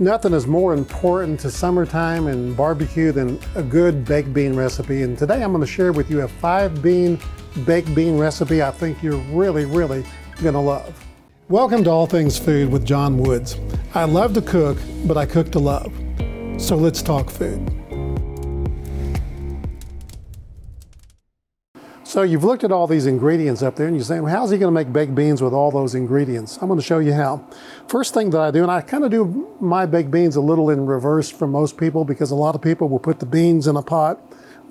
Nothing is more important to summertime and barbecue than a good baked bean recipe. And today I'm going to share with you a 5-bean baked bean recipe I think you're really going to love. Welcome to All Things Food with John Woods. I love to cook, but I cook to love. So let's talk food. So you've looked at all these ingredients up there and you're saying, well, how's he going to make baked beans with all those ingredients? I'm going to show you how. First thing that I do, and I kind of do my baked beans a little in reverse from most people because a lot of people will put the beans in a pot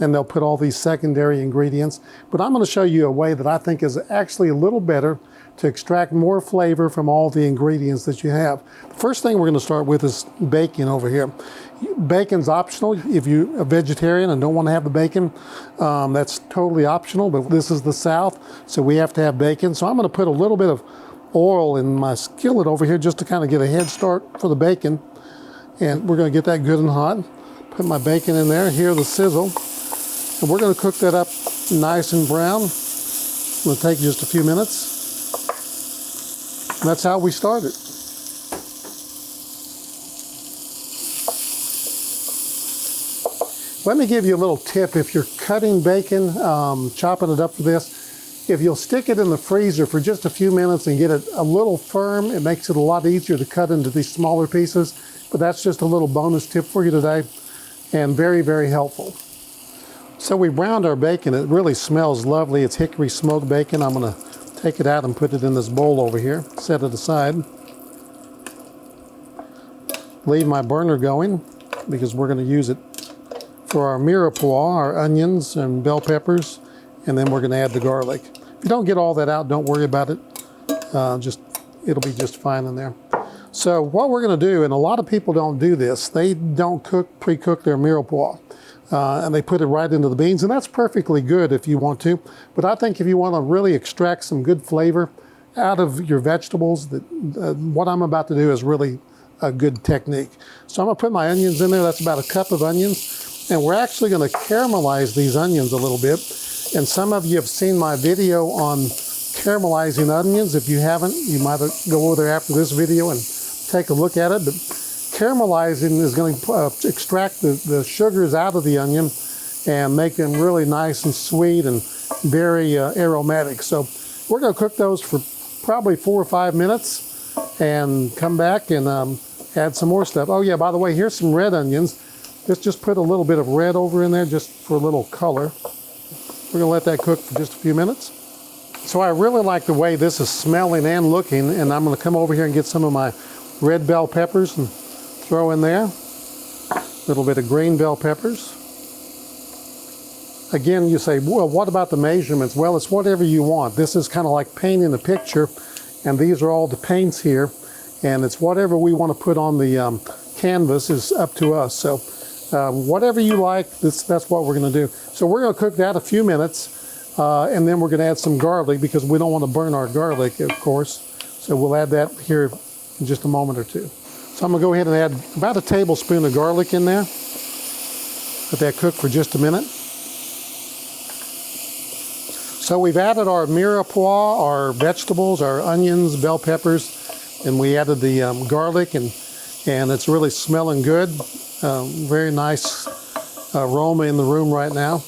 and they'll put all these secondary ingredients. But I'm going to show you a way that I think is actually a little better to extract more flavor from all the ingredients that you have. The first thing we're going to start with is bacon over here. Bacon's optional. If you're a vegetarian and don't want to have the bacon, that's totally optional, but this is the South, so we have to have bacon. So I'm going to put a little bit of oil in my skillet over here just to kind of get a head start for the bacon. And we're going to get that good and hot. Put my bacon in there, hear the sizzle. And we're going to cook that up nice and brown. It'll take just a few minutes. And that's how we start it. Let me give you a little tip. If you're cutting bacon, chopping it up for this, if you'll stick it in the freezer for just a few minutes and get it a little firm, it makes it a lot easier to cut into these smaller pieces. But that's just a little bonus tip for you today, and very helpful. So we browned our bacon. It really smells lovely. It's hickory smoked bacon. I'm going to take it out and put it in this bowl over here. Set it aside. Leave my burner going because we're going to use it for our Mirepoix, our onions and bell peppers, and then we're going to add the garlic. If you don't get all that out, don't worry about it. It'll be just fine in there. So what we're going to do, and a lot of people don't do this, they don't pre-cook their Mirepoix. And they put it right into the beans, and that's perfectly good if you want to. But I think if you want to really extract some good flavor out of your vegetables, what I'm about to do is really a good technique. So I'm going to put my onions in there. That's about a cup of onions. And we're actually going to caramelize these onions a little bit. And some of you have seen my video on caramelizing onions. If you haven't, you might go over there after this video and take a look at it. But caramelizing is going to extract the sugars out of the onion and make them really nice and sweet and very aromatic. So we're going to cook those for probably 4 or 5 minutes and come back and add some more stuff. Oh yeah, by the way, here's some red onions. Let's just put a little bit of red over in there just for a little color. We're going to let that cook for just a few minutes. So I really like the way this is smelling and looking, and I'm going to come over here and get some of my red bell peppers and throw in there. A little bit of green bell peppers. Again, you say, well, what about the measurements? Well, it's whatever you want. This is kind of like painting a picture, and these are all the paints here, and it's whatever we want to put on the canvas is up to us. So whatever you like, that's what we're going to do. So we're going to cook that a few minutes, and then we're going to add some garlic because we don't want to burn our garlic, of course. So we'll add that here in just a moment or two. So I'm going to go ahead and add about a tablespoon of garlic in there. Let that cook for just a minute. So we've added our Mirepoix, our vegetables, our onions, bell peppers, and we added the garlic, and it's really smelling good. Very nice aroma in the room right now.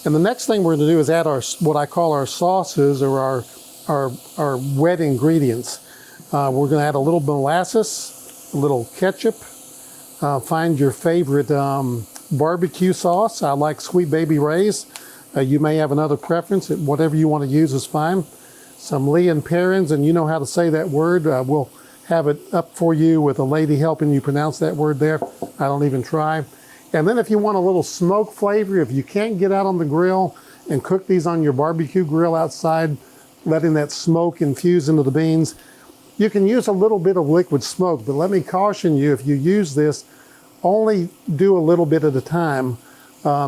And the next thing we're going to do is add our what I call our sauces, or our wet ingredients. We're going to add a little molasses, a little ketchup. Find your favorite barbecue sauce. I like Sweet Baby Ray's. You may have another preference. Whatever you want to use is fine. Some Lee and Perrins, and you know how to say that word. We'll have it up for you with a lady helping you pronounce that word there. I don't even try. And then if you want a little smoke flavor, if you can't get out on the grill and cook these on your barbecue grill outside, letting that smoke infuse into the beans, you can use a little bit of liquid smoke. But let me caution you, if you use this, only do a little bit at a time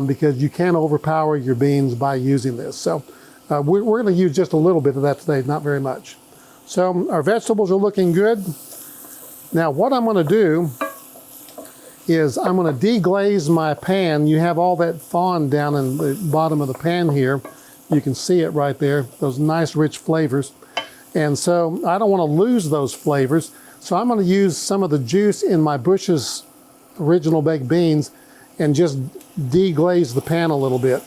because you can overpower your beans by using this. So we're going to use just a little bit of that today, not very much. So our vegetables are looking good. Now what I'm going to do is I'm going to deglaze my pan. You have all that fond down in the bottom of the pan here. You can see it right there, those nice rich flavors. And so I don't want to lose those flavors. So I'm going to use some of the juice in my Bush's original baked beans and just deglaze the pan a little bit.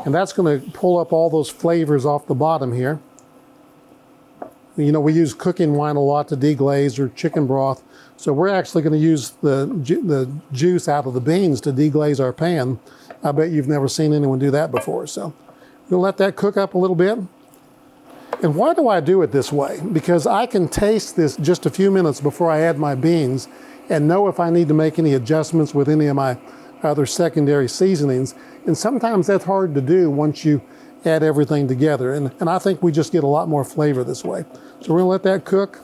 And that's going to pull up all those flavors off the bottom here. You know, we use cooking wine a lot to deglaze, or chicken broth. So we're actually going to use the juice out of the beans to deglaze our pan. I bet you've never seen anyone do that before. So we'll let that cook up a little bit. And why do I do it this way? Because I can taste this just a few minutes before I add my beans and know if I need to make any adjustments with any of my other secondary seasonings. And sometimes that's hard to do once you add everything together. And I think we just get a lot more flavor this way. So we're gonna let that cook.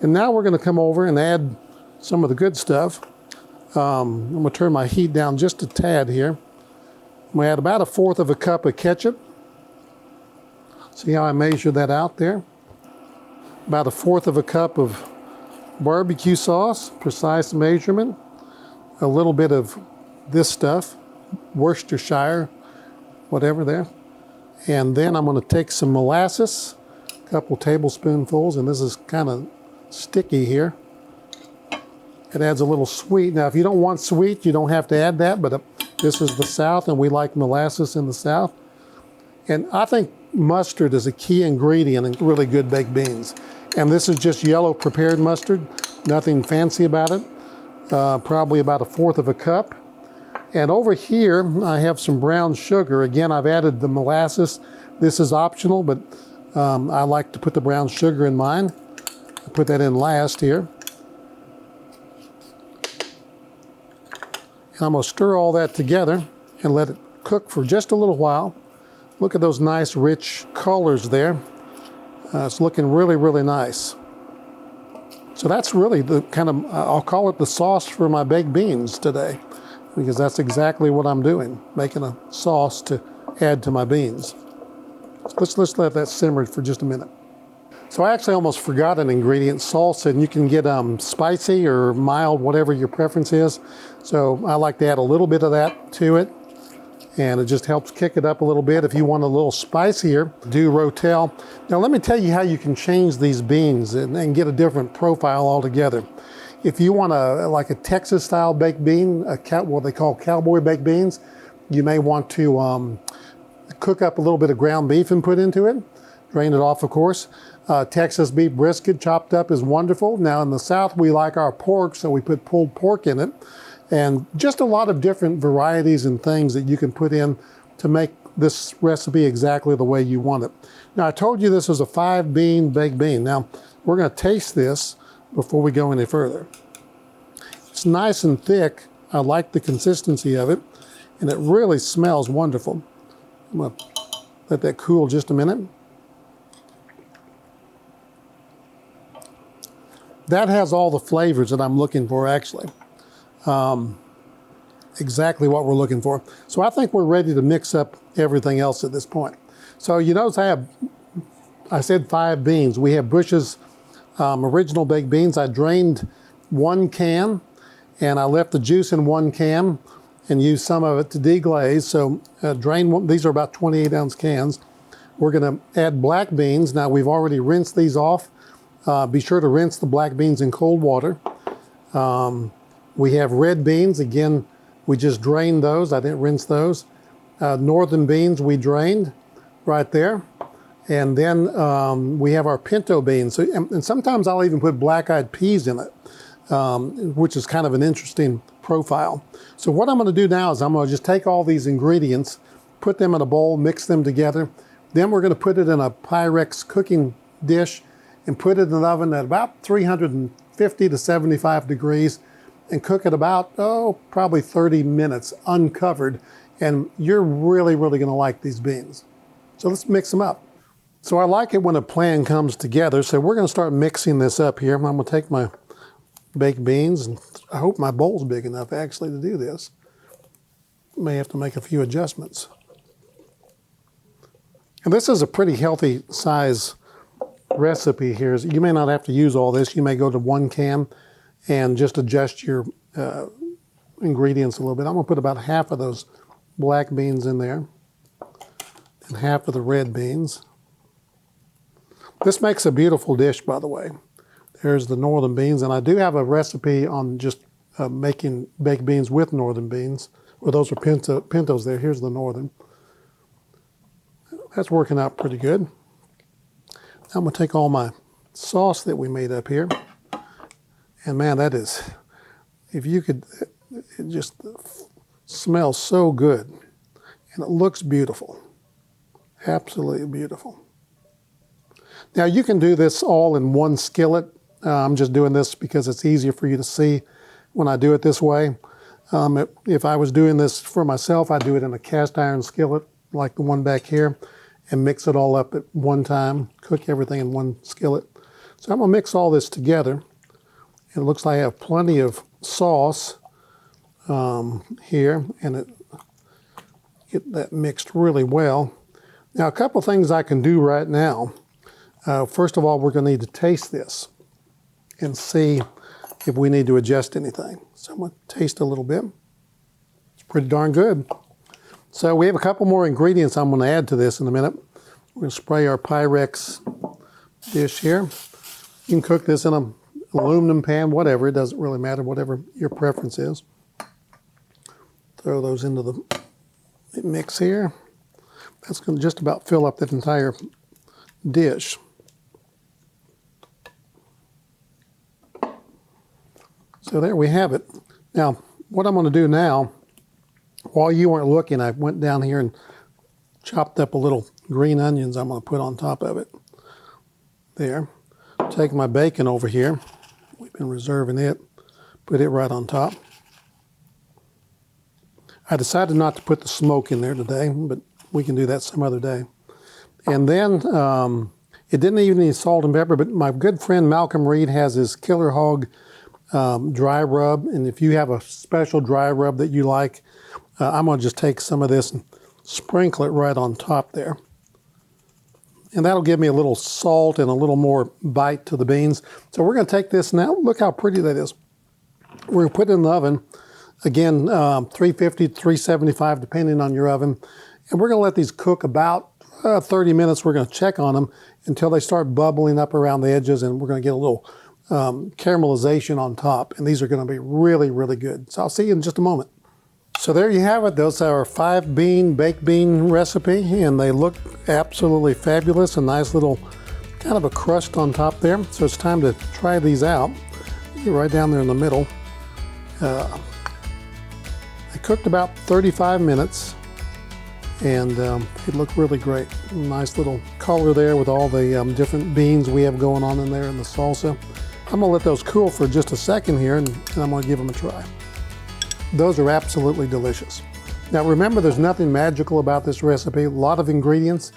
And now we're gonna come over and add some of the good stuff. I'm gonna turn my heat down just a tad here. I'm gonna add about 1/4 cup of ketchup. See how I measure that out there? About 1/4 cup of barbecue sauce, precise measurement. A little bit of this stuff, Worcestershire, whatever there. And then I'm going to take some molasses, a couple tablespoonfuls, and this is kind of sticky here. It adds a little sweet. Now, if you don't want sweet, you don't have to add that, but this is the South, and we like molasses in the South. And I think mustard is a key ingredient in really good baked beans. And this is just yellow prepared mustard, nothing fancy about it. Probably about 1/4 cup. And over here, I have some brown sugar. Again, I've added the molasses. This is optional, but I like to put the brown sugar in mine. I put that in last here. And I'm gonna stir all that together and let it cook for just a little while. Look at those nice rich colors there. It's looking really, really nice. So that's really the kind of, I'll call it the sauce for my baked beans today, because that's exactly what I'm doing, making a sauce to add to my beans. Let's let that simmer for just a minute. So I actually almost forgot an ingredient, salsa, and you can get spicy or mild, whatever your preference is. So I like to add a little bit of that to it, and it just helps kick it up a little bit. If you want a little spicier, do Rotel. Now let me tell you how you can change these beans and get a different profile altogether. If you want like a Texas style baked bean, what they call cowboy baked beans, you may want to cook up a little bit of ground beef and put into it. Drain it off, of course. Texas beef brisket chopped up is wonderful. Now in the South, we like our pork, so we put pulled pork in it. And just a lot of different varieties and things that you can put in to make this recipe exactly the way you want it. Now I told you this was a 5-bean baked bean. Now we're gonna taste this before we go any further. It's nice and thick. I like the consistency of it, and it really smells wonderful. I'm gonna let that cool just a minute. That has all the flavors that I'm looking for, actually. Exactly what we're looking for. So I think we're ready to mix up everything else at this point. So you notice I said 5 beans. We have Bush's original baked beans. I drained 1 can, and I left the juice in 1 can and used some of it to deglaze. So these are about 28-ounce cans. We're gonna add black beans. Now we've already rinsed these off. Be sure to rinse the black beans in cold water. We have red beans. Again, we just drained those. I didn't rinse those. Northern beans we drained right there. And then we have our pinto beans. So, and sometimes I'll even put black-eyed peas in it, which is kind of an interesting profile. So what I'm gonna do now is I'm gonna just take all these ingredients, put them in a bowl, mix them together. Then we're gonna put it in a Pyrex cooking dish and put it in the oven at about 350 to 75 degrees and cook it about, probably 30 minutes uncovered. And you're really, really gonna like these beans. So let's mix them up. So I like it when a plan comes together. So we're gonna start mixing this up here. I'm gonna take my baked beans, and I hope my bowl's big enough actually to do this. May have to make a few adjustments. And this is a pretty healthy size recipe here. You may not have to use all this. You may go to 1 can and just adjust your ingredients a little bit. I'm gonna put about half of those black beans in there and half of the red beans. This makes a beautiful dish, by the way. There's the northern beans, and I do have a recipe on just making baked beans with northern beans. Well, those are pintos there. Here's the northern. That's working out pretty good. Now I'm going to take all my sauce that we made up here. And man, that is, if you could, it just smells so good. And it looks beautiful. Absolutely beautiful. Now you can do this all in one skillet. I'm just doing this because it's easier for you to see when I do it this way. If I was doing this for myself, I'd do it in a cast iron skillet like the one back here and mix it all up at one time, cook everything in one skillet. So I'm gonna mix all this together. It looks like I have plenty of sauce here, and get that mixed really well. Now a couple things I can do right now. First of all, we're gonna need to taste this and see if we need to adjust anything. So I'm gonna taste a little bit. It's pretty darn good. So we have a couple more ingredients I'm gonna add to this in a minute. We're gonna spray our Pyrex dish here. You can cook this in an aluminum pan, whatever, it doesn't really matter, whatever your preference is. Throw those into the mix here. That's gonna just about fill up that entire dish. So there we have it. Now, what I'm going to do now, while you weren't looking, I went down here and chopped up a little green onions I'm going to put on top of it. There. Take my bacon over here. We've been reserving it. Put it right on top. I decided not to put the smoke in there today, but we can do that some other day. And then, it didn't even need salt and pepper, but my good friend Malcolm Reed has his Killer Hog dry rub, and if you have a special dry rub that you like, I'm going to just take some of this and sprinkle it right on top there. And that'll give me a little salt and a little more bite to the beans. So we're going to take this now. Look how pretty that is. We're going to put it in the oven. Again, 350 to 375 depending on your oven. And we're going to let these cook about 30 minutes. We're going to check on them until they start bubbling up around the edges, and we're going to get a little caramelization on top, and these are going to be really, really good. So I'll see you in just a moment. So there you have it. Those are our 5-bean baked bean recipe, and they look absolutely fabulous. A nice little kind of a crust on top there. So it's time to try these out. Right down there in the middle. They cooked about 35 minutes, and it looked really great. Nice little color there with all the different beans we have going on in there and the salsa. I'm gonna let those cool for just a second here, and I'm gonna give them a try. Those are absolutely delicious. Now remember, there's nothing magical about this recipe. A lot of ingredients.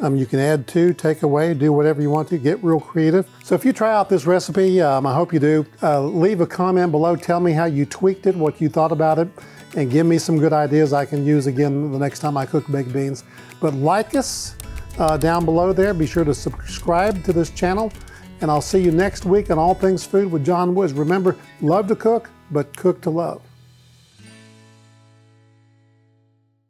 You can add to, take away, do whatever you want to, get real creative. So if you try out this recipe, I hope you do, leave a comment below, tell me how you tweaked it, what you thought about it, and give me some good ideas I can use again the next time I cook baked beans. But like us down below there, be sure to subscribe to this channel, and I'll see you next week on All Things Food with John Woods. Remember, love to cook, but cook to love.